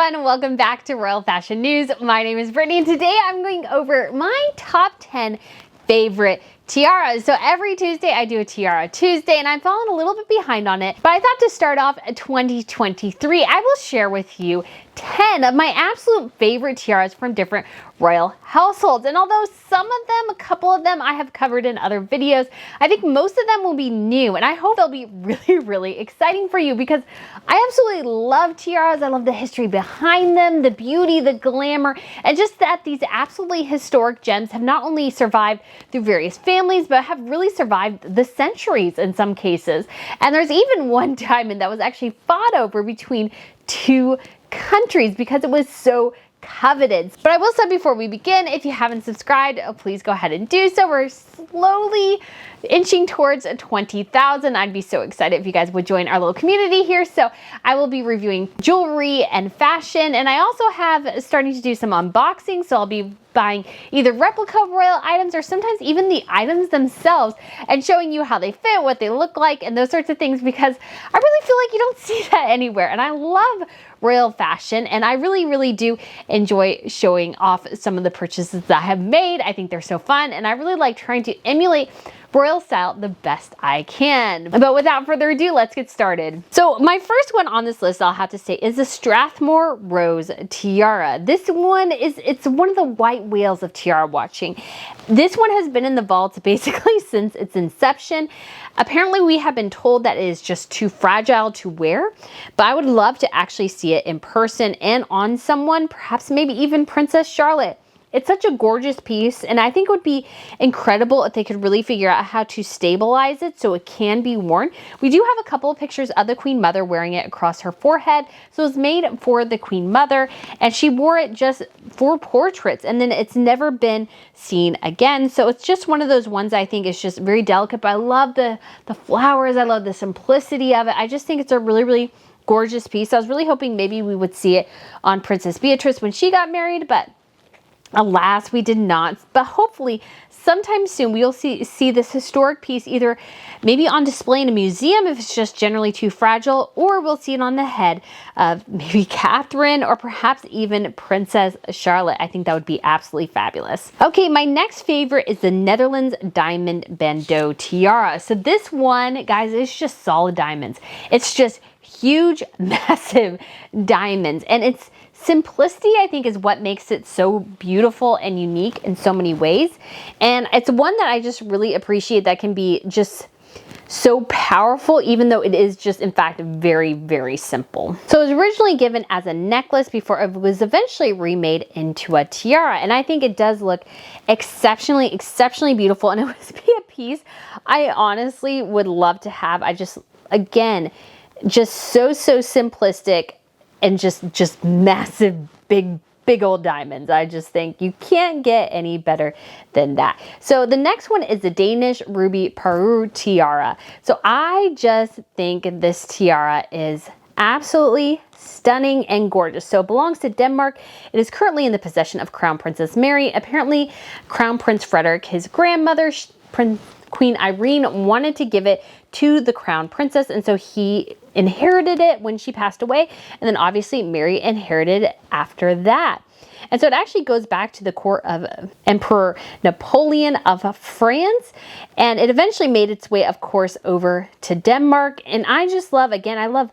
everyone, welcome back to Royal Fashion News. My name is Brittany and today I'm going over my top 10 favorite tiaras. So every Tuesday I do a Tiara Tuesday and I'm falling a little bit behind on it, but I thought to start off 2023, I will share with you 10 of my absolute favorite tiaras from different royal households. And although some of them, a couple of them I have covered in other videos, I think most of them will be new and I hope they'll be really exciting for you because I absolutely love tiaras. I love the history behind them, the beauty, the glamour, and just that these absolutely historic gems have not only survived through various families, but have really survived the centuries in some cases. And there's even one diamond that was actually fought over between two countries because it was so coveted. But I will say before we begin, if you haven't subscribed, please go ahead and do so. We're slowly inching towards 20,000. I'd be so excited if you guys would join our little community here. So I will be reviewing jewelry and fashion, and I also have starting to do some unboxing. So I'll be buying either replica royal items or sometimes even the items themselves and showing you how they fit, what they look like, and those sorts of things because I really feel like you don't see that anywhere. And I love royal fashion and I really do enjoy showing off some of the purchases that I have made. I think they're so fun and I really like trying to emulate royal style the best I can. But without further ado, let's get started. So my first one on this list, I'll have to say, is the Strathmore Rose Tiara. This one it's one of the white whales of tiara watching. This one has been in the vaults basically since its inception. Apparently we have been told that it is just too fragile to wear, but I would love to actually see it in person and on someone, perhaps maybe even Princess Charlotte. It's such a gorgeous piece and I think it would be incredible if they could really figure out how to stabilize it so it can be worn. We do have a couple of pictures of the Queen Mother wearing it across her forehead. So it was made for the Queen Mother and she wore it just for portraits and then it's never been seen again. So it's just one of those ones I think is just very delicate, but I love the flowers. I love the simplicity of it. I just think it's a really gorgeous piece. I was really hoping maybe we would see it on Princess Beatrice when she got married, but alas, we did not. But hopefully sometime soon we'll see this historic piece either maybe on display in a museum if it's just generally too fragile, or we'll see it on the head of maybe Catherine or perhaps even Princess Charlotte. I think that would be absolutely fabulous. Okay, my next favorite is the Netherlands Diamond Bandeau Tiara. So this one, guys, is just solid diamonds. It's just huge, massive diamonds, and it's simplicity, I think, is what makes it so beautiful and unique in so many ways. And it's one that I just really appreciate that can be just so powerful, even though it is just, in fact, very simple. So it was originally given as a necklace before it was eventually remade into a tiara. And I think it does look exceptionally beautiful. And it would be a piece I honestly would love to have. I just, again, just so simplistic and just massive, big old diamonds. I just think you can't get any better than that. So the next one is the Danish Ruby Parure Tiara. So I just think this tiara is absolutely stunning and gorgeous. So it belongs to Denmark. It is currently in the possession of Crown Princess Mary. Apparently, Crown Prince Frederik, his grandmother, Queen Irene, wanted to give it to the Crown Princess, and so he inherited it when she passed away, and then obviously Mary inherited it after that. And so it actually goes back to the court of Emperor Napoleon of France, and it eventually made its way, of course, over to Denmark. And I just love, again, I love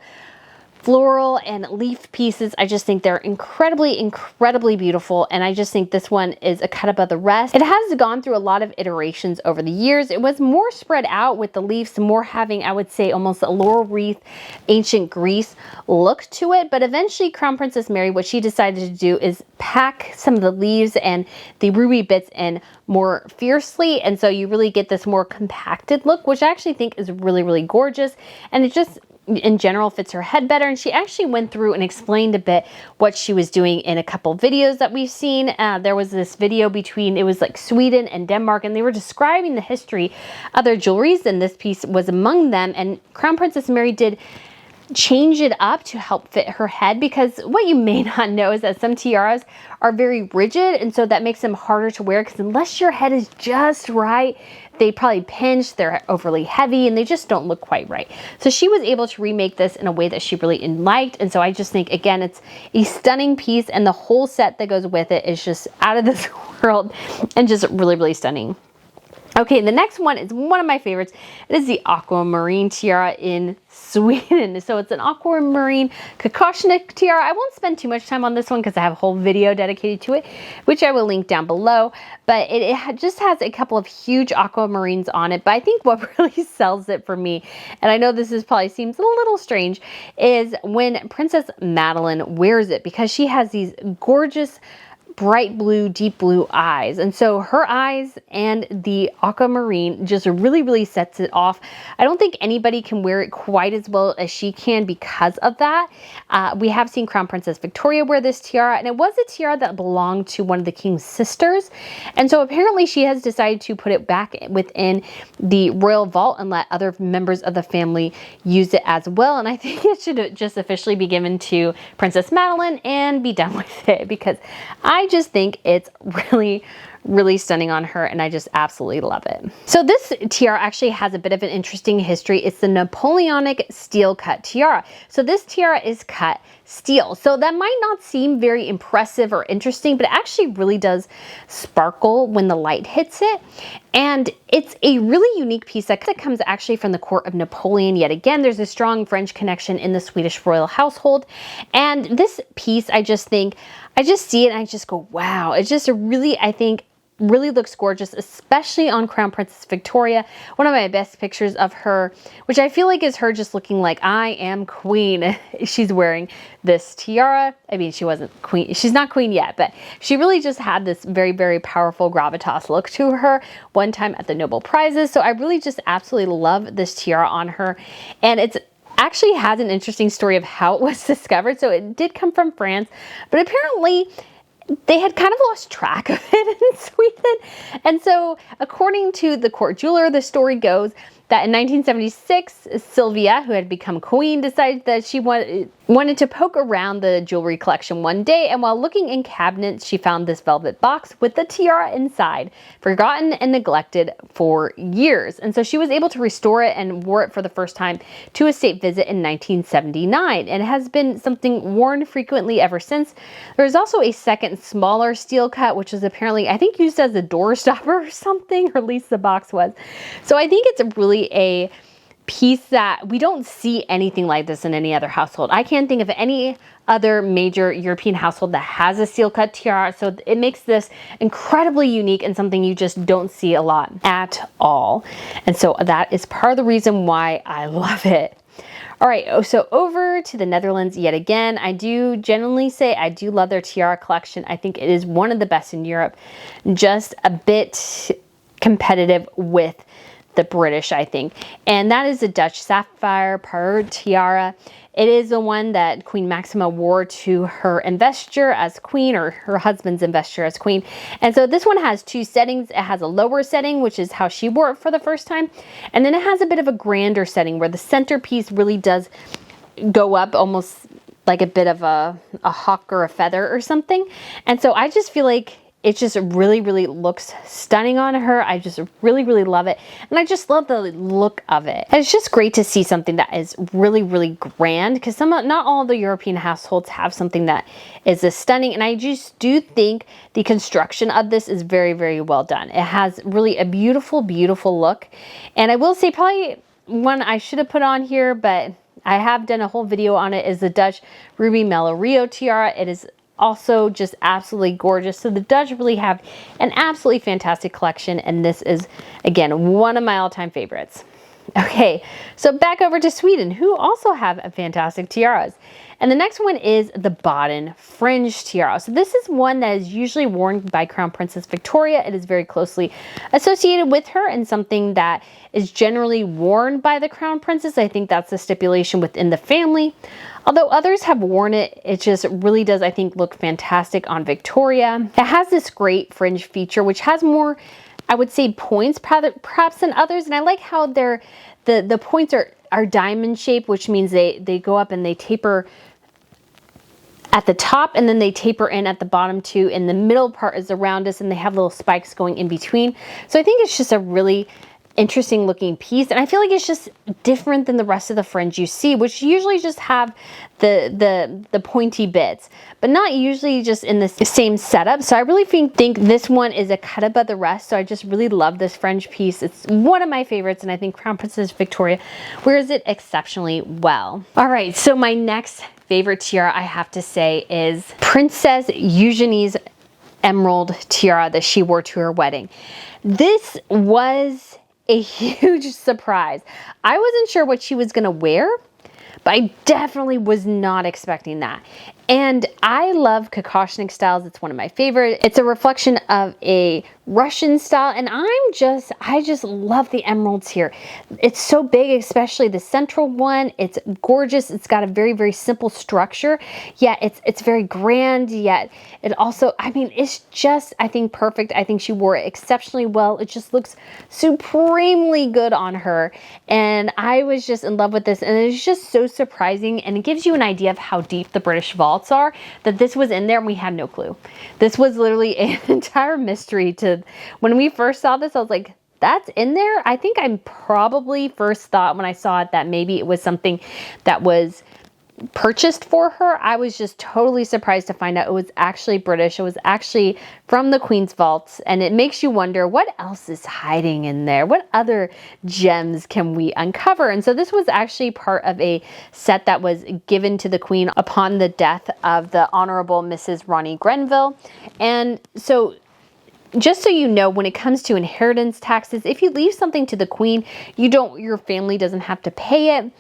floral and leaf pieces. I just think they're incredibly beautiful, and I just think this one is a cut above the rest. It has gone through a lot of iterations over the years. It was more spread out with the leaves, more having, I would say, almost a laurel wreath, ancient Greece look to it. But eventually Crown Princess Mary, what she decided to do is pack some of the leaves and the ruby bits in more fiercely, and so you really get this more compacted look, which I actually think is really gorgeous, and it just in general fits her head better. And she actually went through and explained a bit what she was doing in a couple videos that we've seen. There was this video between, it was like Sweden and Denmark, and they were describing the history of their jewelries, and this piece was among them. And Crown Princess Mary did change it up to help fit her head, because what you may not know is that some tiaras are very rigid, and so that makes them harder to wear, because unless your head is just right, they probably pinch, they're overly heavy, and they just don't look quite right. So she was able to remake this in a way that she really liked, and so I just think, again, it's a stunning piece, and the whole set that goes with it is just out of this world and just really, really stunning. Okay, the next one is one of my favorites. It is the Aquamarine tiara in Sweden. So it's an Aquamarine Kakashnik tiara. I won't spend too much time on this one because I have a whole video dedicated to it, which I will link down below. But it just has a couple of huge aquamarines on it. But I think what really sells it for me, and I know this is probably seems a little strange, is when Princess Madeline wears it, because she has these gorgeous bright blue, deep blue eyes. And so her eyes and the aquamarine just really, really sets it off. I don't think anybody can wear it quite as well as she can because of that. We have seen Crown Princess Victoria wear this tiara, and it was a tiara that belonged to one of the king's sisters. And so apparently she has decided to put it back within the royal vault and let other members of the family use it as well. And I think it should just officially be given to Princess Madeline and be done with it, because I just think it's really, really stunning on her, and I just absolutely love it. So this tiara actually has a bit of an interesting history. It's the Napoleonic steel cut tiara. So this tiara is cut steel. So that might not seem very impressive or interesting, but it actually really does sparkle when the light hits it. And it's a really unique piece that comes actually from the court of Napoleon. Yet again, there's a strong French connection in the Swedish royal household. And this piece, I just see it and I just go, wow. It's just a really, I think, really looks gorgeous, especially on Crown Princess Victoria. One of my best pictures of her, which I feel like is her just looking like I am queen. She's wearing this tiara. I mean, she wasn't queen. She's not queen yet, but she really just had this very, very powerful gravitas look to her one time at the Nobel Prizes. So I really just absolutely love this tiara on her. And it's actually has an interesting story of how it was discovered. So it did come from France, but apparently they had kind of lost track of it in Sweden. And so according to the court jeweler, the story goes that in 1976, Sylvia, who had become queen, decided that she wanted to poke around the jewelry collection one day, and while looking in cabinets, she found this velvet box with the tiara inside, forgotten and neglected for years. And so she was able to restore it and wore it for the first time to a state visit in 1979, and it has been something worn frequently ever since. There's also a second smaller steel cut, which is apparently, I think, used as a door stopper or something, or at least the box was. So I think it's really a piece that we don't see anything like this in any other household. I can't think of any other major European household that has a steel cut tiara. So it makes this incredibly unique and something you just don't see a lot at all. And so that is part of the reason why I love it. All right, so over to the Netherlands yet again. I do generally say I do love their tiara collection. I think it is one of the best in Europe, just a bit competitive with the British, I think. And that is the Dutch Sapphire Parure Tiara. It is the one that Queen Maxima wore to her investiture as queen, or her husband's investiture as queen. And so this one has two settings. It has a lower setting, which is how she wore it for the first time. And then it has a bit of a grander setting where the centerpiece really does go up almost like a bit of a hawk or a feather or something. And so I just feel like it just really, really looks stunning on her. I just really, really love it. And I just love the look of it. And it's just great to see something that is really, really grand, because not all the European households have something that is this stunning. And I just do think the construction of this is very, very well done. It has really a beautiful, beautiful look. And I will say probably one I should have put on here, but I have done a whole video on it, is the Dutch Ruby Parure Tiara. It is also just absolutely gorgeous. So the Dutch really have an absolutely fantastic collection, and this is, again, one of my all-time favorites. Okay, so back over to Sweden, who also have fantastic tiaras. And the next one is the Baden Fringe Tiara. So this is one that is usually worn by Crown Princess Victoria. It is very closely associated with her and something that is generally worn by the Crown Princess. I think that's the stipulation within the family. Although others have worn it, it just really does, I think, look fantastic on Victoria. It has this great fringe feature, which has more, I would say, points perhaps than others. And I like how the points are are diamond shaped, which means they go up and they taper at the top, and then they taper in at the bottom too, and the middle part is around us, and they have little spikes going in between. So I think it's just a really interesting looking piece, and I feel like it's just different than the rest of the fringe you see, which usually just have the pointy bits, but not usually just in the same setup. So I really think this one is a cut above the rest. So I just really love this fringe piece. It's one of my favorites, and I think Crown Princess Victoria wears it exceptionally well. All right, so my next favorite tiara, I have to say, is Princess Eugenie's emerald tiara that she wore to her wedding. This was a huge surprise. I wasn't sure what she was gonna wear, but I definitely was not expecting that. And I love Kakashnik styles. It's one of my favorites. It's a reflection of a Russian style, and I just love the emeralds here. It's so big, especially the central one. It's gorgeous. It's got a very, very simple structure. Yet it's very grand, yet it also, I mean, it's just, I think, perfect. I think she wore it exceptionally well. It just looks supremely good on her. And I was just in love with this, and it's just so surprising, and it gives you an idea of how deep the British vaults are, that this was in there and we had no clue. This was literally an entire mystery to, when we first saw this, I was like, that's in there? I think I probably first thought when I saw it that maybe it was something that was purchased for her. I was just totally surprised to find out it was actually British. It was actually from the Queen's vaults, and it makes you wonder what else is hiding in there. What other gems can we uncover? And so this was actually part of a set that was given to the Queen upon the death of the Honorable Mrs. Ronnie Grenville. And so just so you know, when it comes to inheritance taxes, if you leave something to the Queen, your family doesn't have to pay it.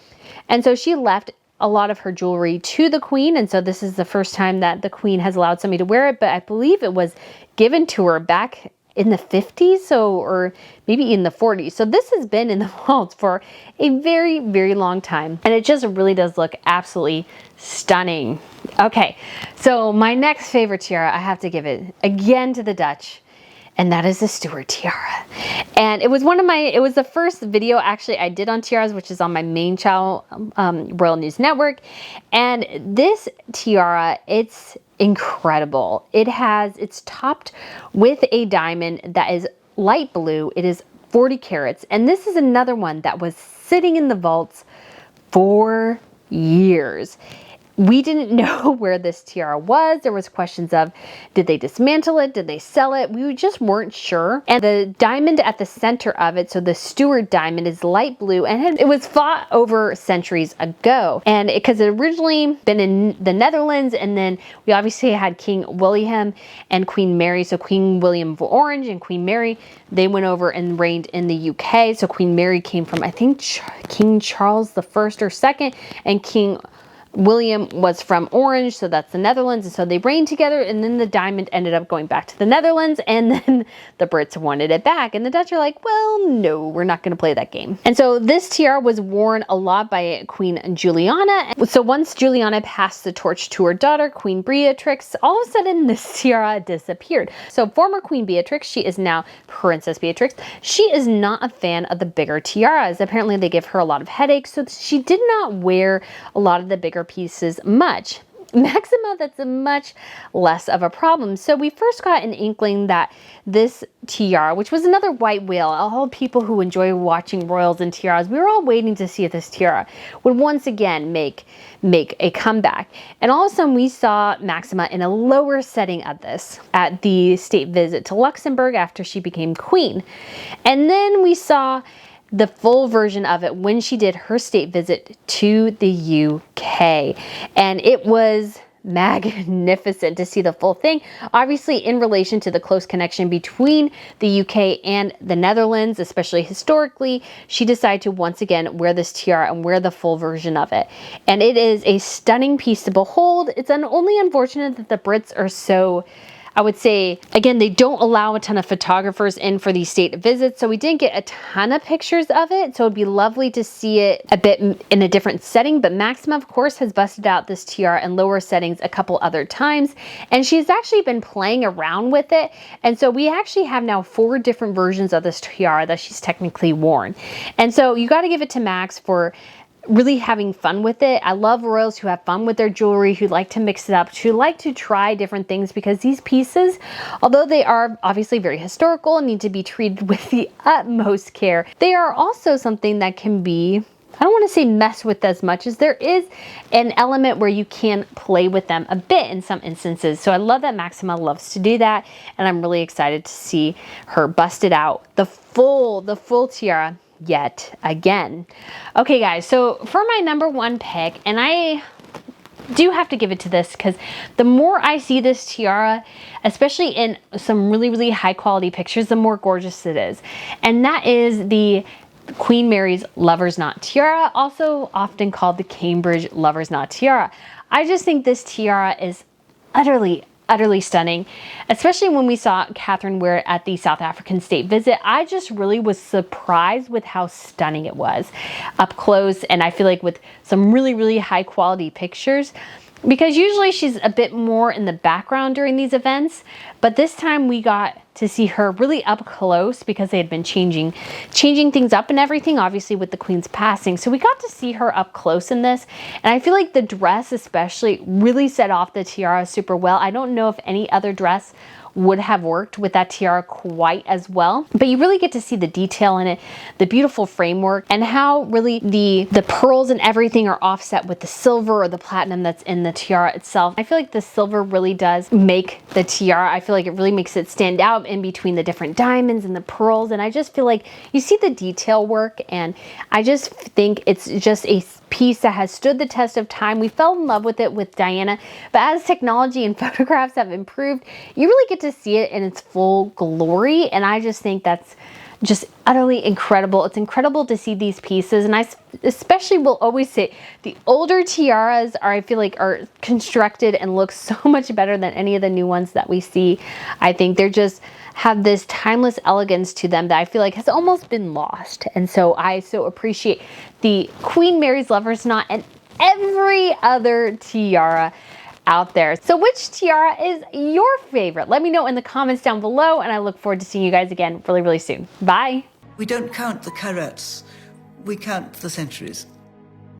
And so she left a lot of her jewelry to the Queen, and so this is the first time that the Queen has allowed somebody to wear it, but I believe it was given to her back in the 50s, or maybe in the 40s. So this has been in the vaults for a very, very long time, and it just really does look absolutely stunning. Okay, so my next favorite tiara, I have to give it again to the Dutch, and that is the Steward Tiara. And it was it was the first video actually I did on tiaras, which is on my main channel, Royal News Network. And this tiara, it's incredible. It's topped with a diamond that is light blue. It is 40 carats. And this is another one that was sitting in the vaults for years. We didn't know where this tiara was. There was questions of, did they dismantle it? Did they sell it? We just weren't sure. And the diamond at the center of it, so the Steward diamond, is light blue, and it was fought over centuries ago. And because it originally been in the Netherlands, and then we obviously had King William and Queen Mary. So Queen William of Orange and Queen Mary, they went over and reigned in the UK. So Queen Mary came from, I think, King Charles the First or Second, and King William was from Orange, so that's the Netherlands, and so they reigned together, and then the diamond ended up going back to the Netherlands, and then the Brits wanted it back, and the Dutch are like, well, no, we're not going to play that game. And so this tiara was worn a lot by Queen Juliana. So once Juliana passed the torch to her daughter, Queen Beatrix, all of a sudden this tiara disappeared. So former Queen Beatrix, she is now Princess Beatrix, she is not a fan of the bigger tiaras. Apparently they give her a lot of headaches, so she did not wear a lot of the bigger pieces much. Maxima, that's a much less of a problem. So we first got an inkling that this tiara, which was another white whale, all people who enjoy watching royals and tiaras, we were all waiting to see if this tiara would once again make a comeback. And all of a sudden we saw Maxima in a lower setting of this at the state visit to Luxembourg after she became queen. And then we saw the full version of it when she did her state visit to the UK. And it was magnificent to see the full thing. Obviously, in relation to the close connection between the UK and the Netherlands, especially historically, she decided to once again wear this tiara and wear the full version of it. And it is a stunning piece to behold. It's only unfortunate that the Brits are so, I would say, again, they don't allow a ton of photographers in for these state visits, so we didn't get a ton of pictures of it. So it'd be lovely to see it a bit in a different setting. But Maxima, of course, has busted out this tiara in lower settings a couple other times, and she's actually been playing around with it. And so we actually have now 4 different versions of this tiara that she's technically worn. And so you got to give it to Max for really having fun with it. I love royals who have fun with their jewelry, who like to mix it up, who like to try different things, because these pieces, although they are obviously very historical and need to be treated with the utmost care, they are also something that can be, I don't want to say mess with as much, as there is an element where you can play with them a bit in some instances. So I love that Maxima loves to do that, and I'm really excited to see her bust it out, the full tiara yet again. Okay guys, so for my number 1 pick, and I do have to give it to this because the more I see this tiara, especially in some really high quality pictures, the more gorgeous it is. And that is the Queen Mary's Lover's Knot Tiara, also often called the Cambridge Lover's Knot Tiara. I just think this tiara is utterly stunning, especially when we saw Catherine wear it at the South African state visit. I just really was surprised with how stunning it was up close, and I feel like with some really high quality pictures, because usually she's a bit more in the background during these events, but this time we got to see her really up close because they had been changing things up and everything, obviously with the Queen's passing. So we got to see her up close in this, and I feel like the dress especially really set off the tiara super well. I don't know if any other dress would have worked with that tiara quite as well, but you really get to see the detail in it, the beautiful framework, and how really the pearls and everything are offset with the silver or the platinum that's in the tiara itself. I feel like the silver really does make the tiara, I feel like it really makes it stand out in between the different diamonds and the pearls, and I just feel like you see the detail work, and I just think it's just a piece that has stood the test of time. We fell in love with it with Diana, but as technology and photographs have improved, you really get to see it in its full glory, and I just think that's just utterly incredible. It's incredible to see these pieces, and I especially will always say the older tiaras are, I feel like, are constructed and look so much better than any of the new ones that we see. I think they're just have this timeless elegance to them that I feel like has almost been lost. And so I so appreciate the Queen Mary's Lover's Knot and every other tiara out there. So which tiara is your favorite? Let me know in the comments down below, and I look forward to seeing you guys again really soon. Bye. We don't count the carats, we count the centuries.